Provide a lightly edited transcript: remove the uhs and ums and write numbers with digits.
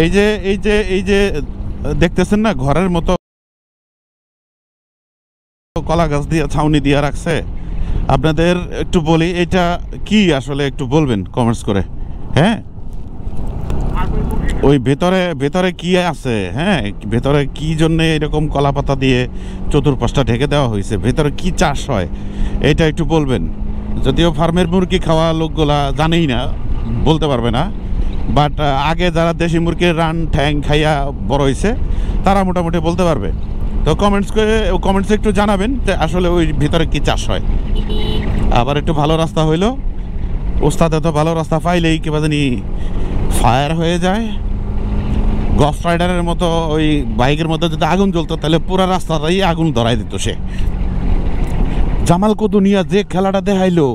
এই যে দেখতেছেন না, ঘরের মতো কলা গাছ দিয়ে ছাউনি দিয়ে রাখছে। আপনাদের একটু বলি এটা কি আসলে, একটু বলবেন কমেন্টস করে। হ্যাঁ, ওই ভেতরে কি আছে? হ্যাঁ, ভেতরে কি জন্য এরকম কলা পাতা দিয়ে চতুর্পাশটা ঢেকে দেওয়া হয়েছে? ভেতরে কি চাষ হয় এটা একটু বলবেন। যদিও ফার্মের মুরগি খাওয়া লোকগুলা জানেই না, বলতে পারবে না, বাট আগে যারা দেশি মুরগির রান ঠ্যাং খাইয়া বড় হয়েছে তারা মোটামুটি বলতে পারবে। তো কমেন্টসে একটু জানাবেন যে আসলে ওই ভিতরে কি চাষ হয়। আবার একটু ভালো রাস্তা হইলো, ওস্তাদ এত ভালো রাস্তা পাইলেই কি জানি ফায়ার হয়ে যায়। গস্ট রাইডারের মতো ওই বাইকের মধ্যে যদি আগুন জ্বলতো তাহলে পুরো রাস্তাটাই আগুন ধরাই দিত সে। জামাল কো দুনিয়া যে খেলাটা দেখাইলো,